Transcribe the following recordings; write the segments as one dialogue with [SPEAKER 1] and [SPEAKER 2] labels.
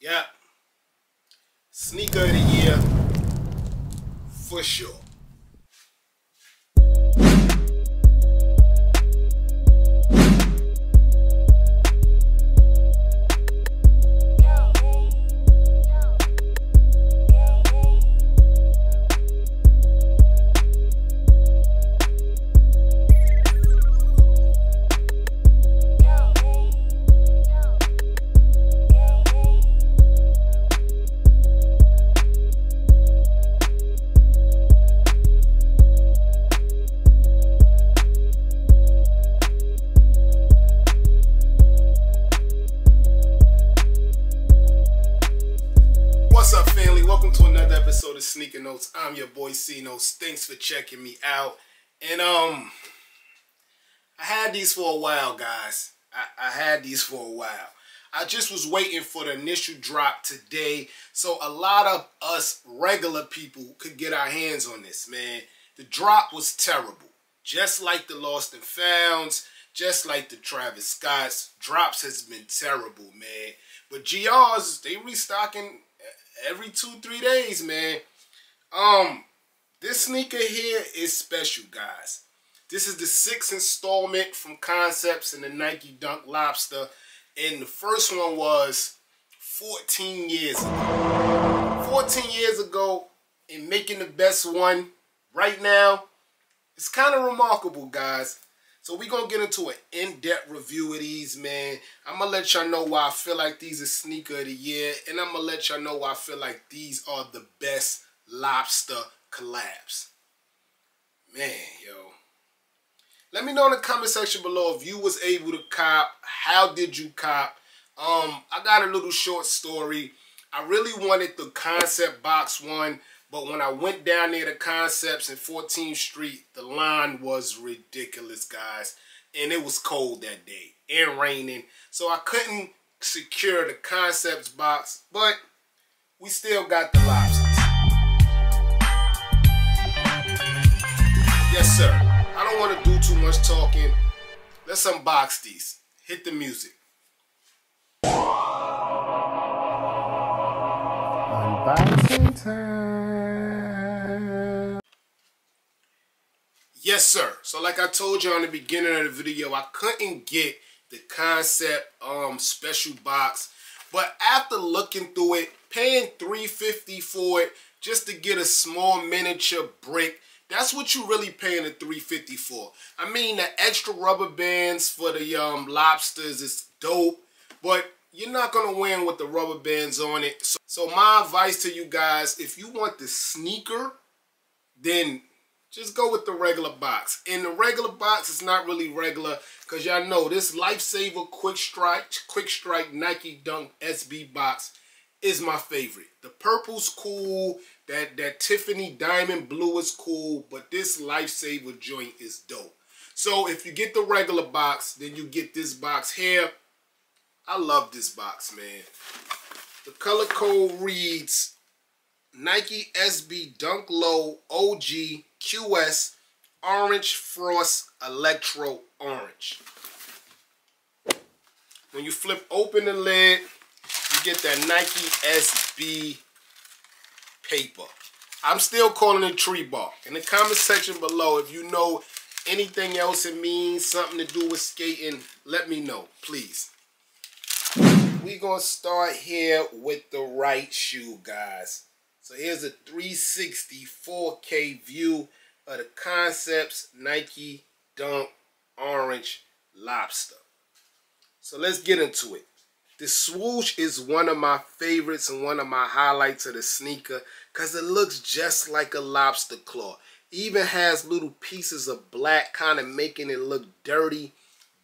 [SPEAKER 1] Yeah. Sneaker of the year for sure. What's up, family? Welcome to another episode of Sneaker Notes. I'm your boy C Notes. Thanks for checking me out. And I had these for a while, guys. I had these for a while. I just was waiting for the initial drop today, so a lot of us regular people could get our hands on this, man. The drop was terrible. Just like the Lost and Founds, just like the Travis Scott's, drops has been terrible, man. But GRs, they restocking every 2-3 days, man. This sneaker here is special, guys. This is the 6th installment from Concepts and the Nike Dunk Lobster, and the first one was 14 years ago. 14 years ago, and making the best one right now, it's kind of remarkable, guys. So we're going to get into an in-depth review of these, man. I'm going to let y'all know why I feel like these are sneaker of the year. And I'm going to let y'all know why I feel like these are the best Lobster collabs. Man, yo. Let me know in the comment section below if you was able to cop. How did you cop? I got a little short story. I really wanted the Concept box one. But when I went down there to Concepts in 14th Street, the line was ridiculous, guys. And it was cold that day and raining. So I couldn't secure the Concepts box, but we still got the Lobsters. Yes, sir. I don't want to do too much talking. Let's unbox these. Hit the music. Unboxing time. Yes, sir. So like I told you in the beginning of the video, I couldn't get the Concept special box. But after looking through it, paying $3.50 for it just to get a small miniature brick, that's what you really paying the $3.50 for. I mean, the extra rubber bands for the Lobsters is dope, but you're not going to win with the rubber bands on it. So my advice to you guys, if you want the sneaker, then just go with the regular box. And the regular box is not really regular because y'all know this Lifesaver Quick Strike Nike Dunk SB box is my favorite. The purple's cool. That Tiffany Diamond Blue is cool. But this Lifesaver joint is dope. So if you get the regular box, then you get this box here. I love this box, man. The color code reads Nike SB Dunk Low OG QS Orange Frost Electro Orange. When you flip open the lid, you get that Nike SB paper. I'm still calling it tree bark. In the comment section below, if you know anything else it means, something to do with skating, let me know, please. We're going to start here with the right shoe, guys. So here's a 360 4K view of the Concepts Nike Dunk Orange Lobster. So let's get into it. The swoosh is one of my favorites and one of my highlights of the sneaker because it looks just like a lobster claw. Even has little pieces of black kind of making it look dirty.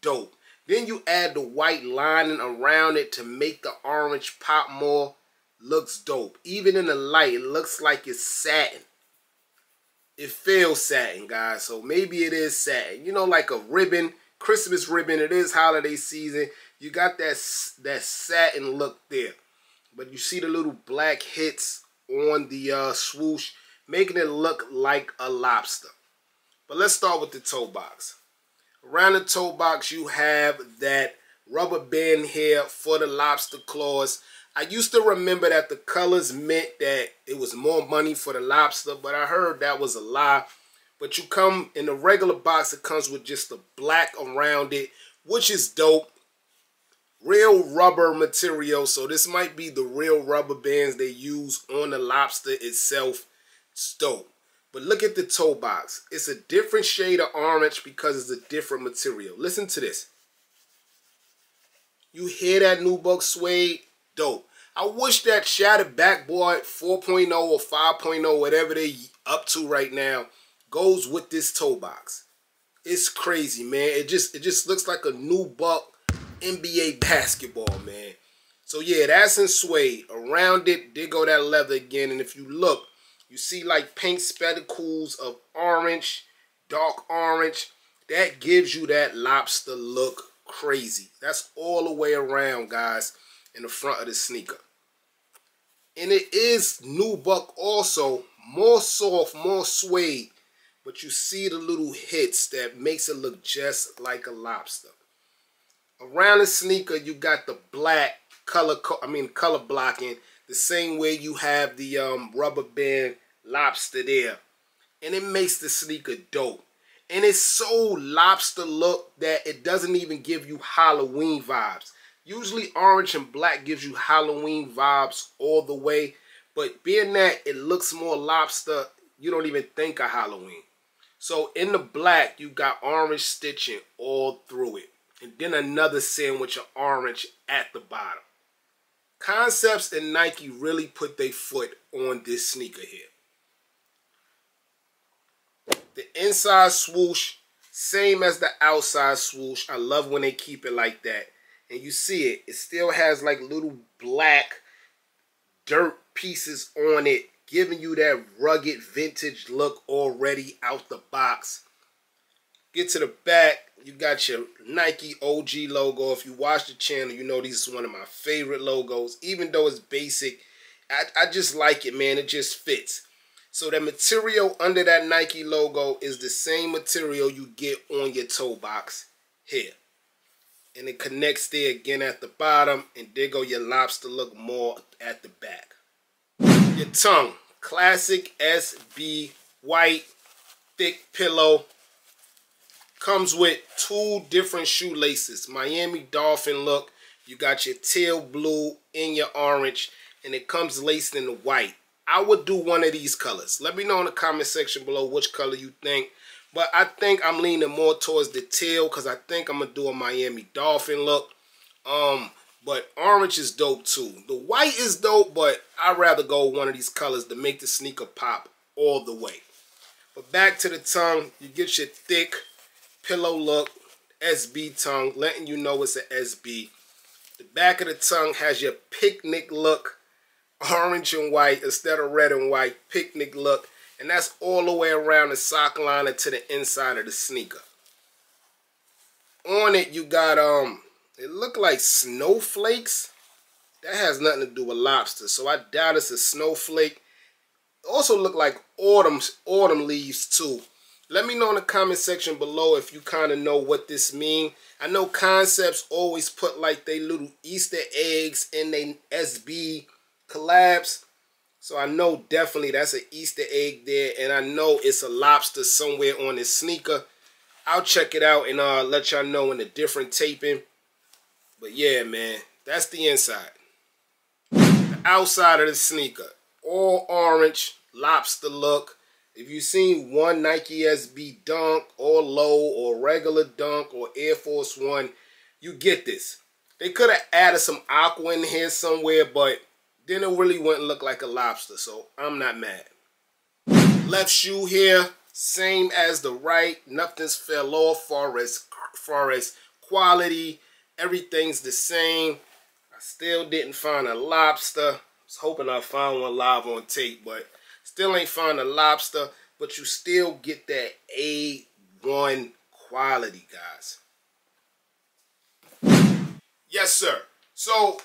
[SPEAKER 1] Dope. Then you add the white lining around it to make the orange pop more. Looks dope. Even in the light, it looks like it's satin. It feels satin, guys. So maybe it is satin. You know, like a ribbon, Christmas ribbon. It is holiday season. You got that satin look there. But you see the little black hits on the swoosh, making it look like a lobster. But let's start with the toe box. Around the toe box, you have that rubber band here for the lobster claws. I used to remember that the colors meant that it was more money for the lobster, but I heard that was a lie. But you come in the regular box, it comes with just the black around it, which is dope. Real rubber material, so this might be the real rubber bands they use on the lobster itself. It's dope. But look at the toe box. It's a different shade of orange because it's a different material. Listen to this. You hear that UNBOX suede? Dope. I wish that shattered backboard 4.0 or 5.0, whatever they up to right now, goes with this toe box. It's crazy, man. It just looks like a UNBOX NBA basketball, man. So yeah, that's in suede. Around it, there go that leather again. And if you look, you see like pink speckles of orange, dark orange. That gives you that lobster look crazy. That's all the way around, guys, in the front of the sneaker. And it is UNBOX also, more soft, more suede. But you see the little hits that makes it look just like a lobster. Around the sneaker, you got the black color blocking, the same way you have the rubber band lobster there. And it makes the sneaker dope. And it's so lobster look that it doesn't even give you Halloween vibes. Usually orange and black gives you Halloween vibes all the way. But being that it looks more lobster, you don't even think of Halloween. So in the black, you got orange stitching all through it. And then another sandwich of orange at the bottom. Concepts and Nike really put their foot on this sneaker here. The inside swoosh, same as the outside swoosh. I love when they keep it like that. And you see it. It still has like little black dirt pieces on it, giving you that rugged vintage look already out the box. Get to the back, you got your Nike OG logo. If you watch the channel, you know this is one of my favorite logos. Even though it's basic, I just like it, man. It just fits. So the material under that Nike logo is the same material you get on your toe box here. And it connects there again at the bottom. And there go your lobster look more at the back. Your tongue, classic SB white, thick pillow. Comes with two different shoelaces. Miami Dolphin look. You got your teal blue and your orange. And it comes laced in the white. I would do one of these colors. Let me know in the comment section below which color you think. But I think I'm leaning more towards the teal because I think I'm going to do a Miami Dolphin look. But orange is dope too. The white is dope, but I'd rather go one of these colors to make the sneaker pop all the way. But back to the tongue. You get your thick pillow look, SB tongue, letting you know it's an SB. The back of the tongue has your picnic look, orange and white instead of red and white, picnic look. And that's all the way around the sock liner to the inside of the sneaker. On it, you got, it look like snowflakes. That has nothing to do with lobster, so I doubt it's a snowflake. It also look like autumn leaves too. Let me know in the comment section below if you kind of know what this means. I know Concepts always put like they little Easter eggs in their SB collabs. So I know definitely that's an Easter egg there. And I know it's a lobster somewhere on this sneaker. I'll check it out and let y'all know in the different taping. But yeah, man, that's the inside. The outside of the sneaker. All orange, lobster look. If you've seen one Nike SB Dunk or low or regular Dunk or Air Force One, you get this. They could have added some aqua in here somewhere, but then it really wouldn't look like a lobster, so I'm not mad. Left shoe here, same as the right. Nothing's fell off far as quality. Everything's the same. I still didn't find a lobster. I was hoping I found one live on tape, but still ain't found a lobster, but you still get that A1 quality, guys. Yes, sir. So,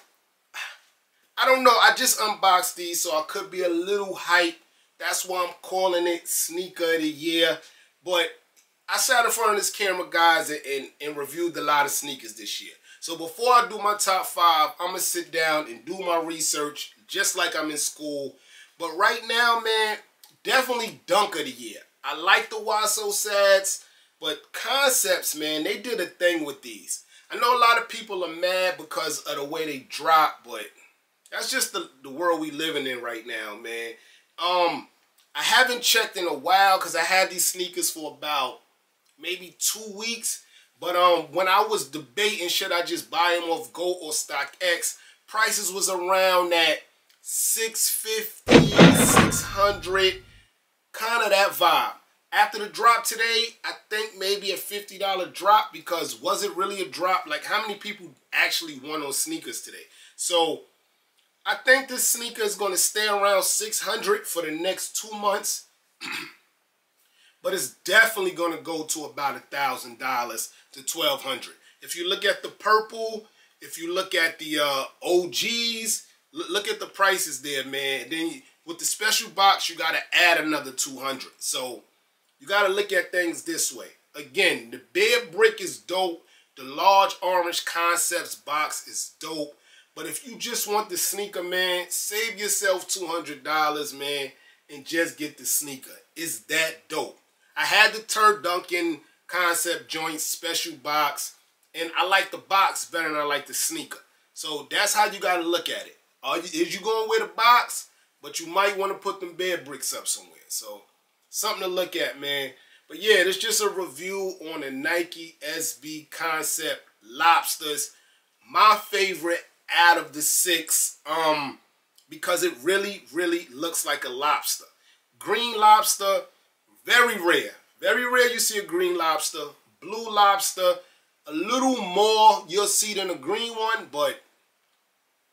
[SPEAKER 1] I don't know. I just unboxed these, so I could be a little hype. That's why I'm calling it Sneaker of the Year. But I sat in front of this camera, guys, and reviewed a lot of sneakers this year. So before I do my top 5, I'm going to sit down and do my research just like I'm in school. But right now, man, definitely dunk of the year. I like the Wasso Sads, but Concepts, man, they did a thing with these. I know a lot of people are mad because of the way they drop, but that's just the world we living in right now, man. I haven't checked in a while because I had these sneakers for about maybe 2 weeks. But when I was debating should I just buy them off GOAT or StockX, prices was around that $650, $600, kind of that vibe. After the drop today, I think maybe a $50 drop, because was it really a drop? Like, how many people actually won on sneakers today? So I think this sneaker is going to stay around $600 for the next 2 months. But it's definitely going to go to about $1,000 to $1,200. If you look at the purple, if you look at the OGs, look at the prices there, man. Then with the special box, you got to add another $200. So you got to look at things this way. Again, the Bear Brick is dope. The large orange Concepts box is dope. But if you just want the sneaker, man, save yourself $200, man, and just get the sneaker. It's that dope. I had the Turd Duncan Concept joint special box, and I like the box better than I like the sneaker. So that's how you got to look at it. Is you going with a box, but you might want to put them Bear Bricks up somewhere. So something to look at, man. But yeah, it's just a review on the Nike SB Concept Lobsters. My favorite out of the 6, because it really, really looks like a lobster. Green lobster, very rare. Very rare you see a green lobster. Blue lobster, a little more you'll see than a green one, but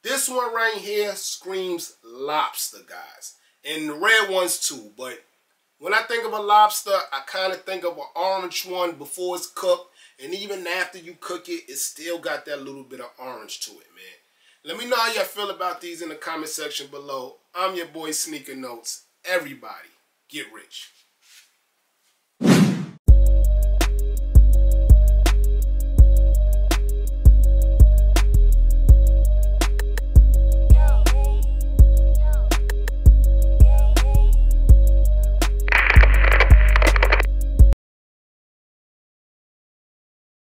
[SPEAKER 1] this one right here screams lobster, guys. And the red ones too, but when I think of a lobster, I kind of think of an orange one before it's cooked, and even after you cook it, it still got that little bit of orange to it, man. Let me know how y'all feel about these in the comment section below. I'm your boy Sneaker Notes. Everybody, get rich.